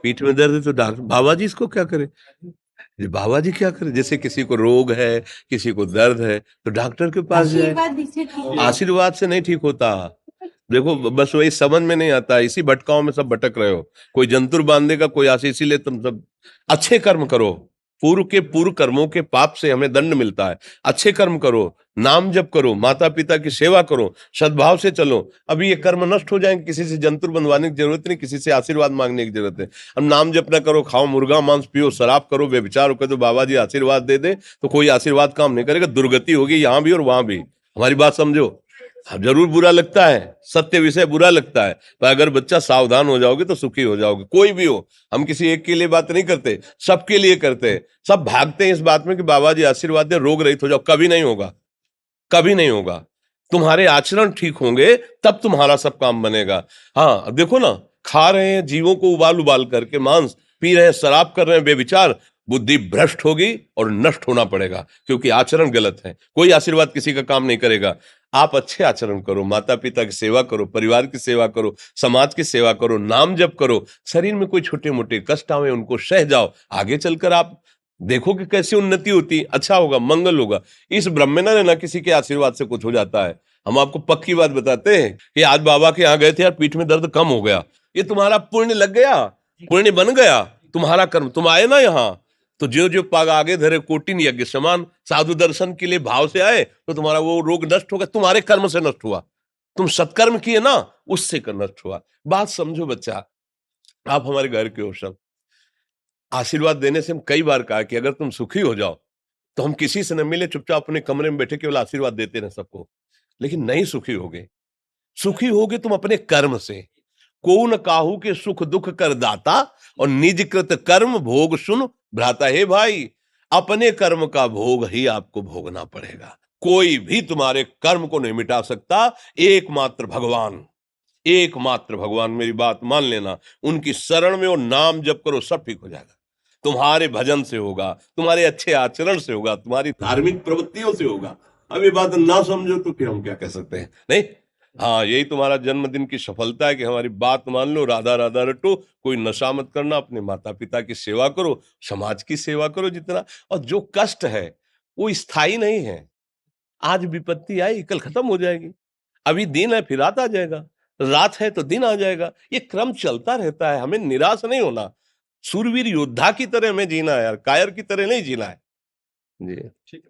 पीठ में दर्द है तो डॉक्टर, बाबा जी इसको क्या करे? ये बाबा जी क्या करे? जैसे किसी को रोग है, किसी को दर्द है, तो डॉक्टर के पास जाए। आशीर्वाद से नहीं ठीक होता। देखो बस वही समझ में नहीं आता, इसी भटकाओं में सब भटक रहे हो। कोई जंतुर बांध देगा, कोई आशीष, इसीलिए तुम सब अच्छे कर्म करो। पूर्व के पूर्व कर्मों के पाप से हमें दंड मिलता है। अच्छे कर्म करो, नाम जप करो, माता पिता की सेवा करो, सद्भाव से चलो। अभी ये कर्म नष्ट हो जाएंगे, किसी से जंतुर बंधवाने की जरूरत नहीं, किसी से आशीर्वाद मांगने की जरूरत है। अब नाम जप ना करो, खाओ मुर्गा मांस, पियो शराब, करो व्यभिचार करो, तो बाबा जी आशीर्वाद दे दे तो कोई आशीर्वाद काम नहीं करेगा। दुर्गति होगी यहाँ भी और वहां भी। हमारी बात समझो। अब जरूर बुरा लगता है, सत्य विषय बुरा लगता है, पर अगर बच्चा सावधान हो जाओगे तो सुखी हो जाओगे। कोई भी हो, हम किसी एक के लिए बात नहीं करते, सबके लिए करते हैं। सब भागते हैं इस बात में कि बाबा जी आशीर्वाद दे, रोग रहित हो जाओ। कभी नहीं होगा, कभी नहीं होगा। तुम्हारे आचरण ठीक होंगे तब तुम्हारा सब काम बनेगा। हाँ अब देखो ना, खा रहे हैं जीवों को उबाल उबाल करके मांस, पी रहे हैं शराब, कर रहे हैं बेविचार, बुद्धि भ्रष्ट होगी और नष्ट होना पड़ेगा, क्योंकि आचरण गलत है। कोई आशीर्वाद किसी का काम नहीं करेगा। आप अच्छे आचरण करो, माता पिता की सेवा करो, परिवार की सेवा करो, समाज की सेवा करो, नाम जप करो। शरीर में कोई छोटे मोटे कष्ट आवे उनको सह जाओ, आगे चलकर आप देखो कि कैसी उन्नति होती, अच्छा होगा, मंगल होगा। इस ब्रह्म में ना किसी के आशीर्वाद से कुछ हो जाता है। हम आपको पक्की बात बताते हैं कि आज बाबा के यहाँ गए थे यार, पीठ में दर्द कम हो गया। ये तुम्हारा पुण्य लग गया, पुण्य बन गया, तुम्हारा कर्म। तुम आए ना यहाँ, तो जो जो पाग आगे धरे कोटिन यज्ञ समान, साधु दर्शन के लिए भाव से आए तो तुम्हारा वो रोग नष्ट होगा, तुम्हारे कर्म से नष्ट हुआ। तुम सत्कर्म किए ना, उससे कर नष्ट हुआ। बात समझो बच्चा, आप हमारे घर के हो सब। आशीर्वाद देने से हम कई बार कहा कि अगर तुम सुखी हो जाओ तो हम किसी से न मिले, चुपचाप अपने कमरे में बैठे केवल आशीर्वाद देते रहे सबको। लेकिन नहीं सुखी होगे, सुखी होगे तुम अपने कर्म से। को न काहू के सुख दुख कर दाता, और निज कृत कर्म भोग सुन भ्राता। हे भाई, अपने कर्म का भोग ही आपको भोगना पड़ेगा। कोई भी तुम्हारे कर्म को नहीं मिटा सकता, एकमात्र भगवान। एकमात्र भगवान, मेरी बात मान लेना। उनकी शरण में और नाम जप करो, सब ठीक हो जाएगा। तुम्हारे भजन से होगा, तुम्हारे अच्छे आचरण से होगा, तुम्हारी धार्मिक प्रवृत्तियों से होगा। अब ये बात ना समझो तो फिर हम क्या कह सकते हैं? नहीं, हाँ यही तुम्हारा जन्मदिन की सफलता है कि हमारी बात मान लो, राधा राधा रटो, कोई नशा मत करना, अपने माता पिता की सेवा करो, समाज की सेवा करो जितना। और जो कष्ट है वो स्थायी नहीं है। आज विपत्ति आई, कल खत्म हो जाएगी। अभी दिन है, फिर रात आ जाएगा, रात है तो दिन आ जाएगा। ये क्रम चलता रहता है, हमें निराश नहीं होना। सूरवीर योद्धा की तरह हमें जीना है यार, कायर की तरह नहीं जीना है। जी ठीक है।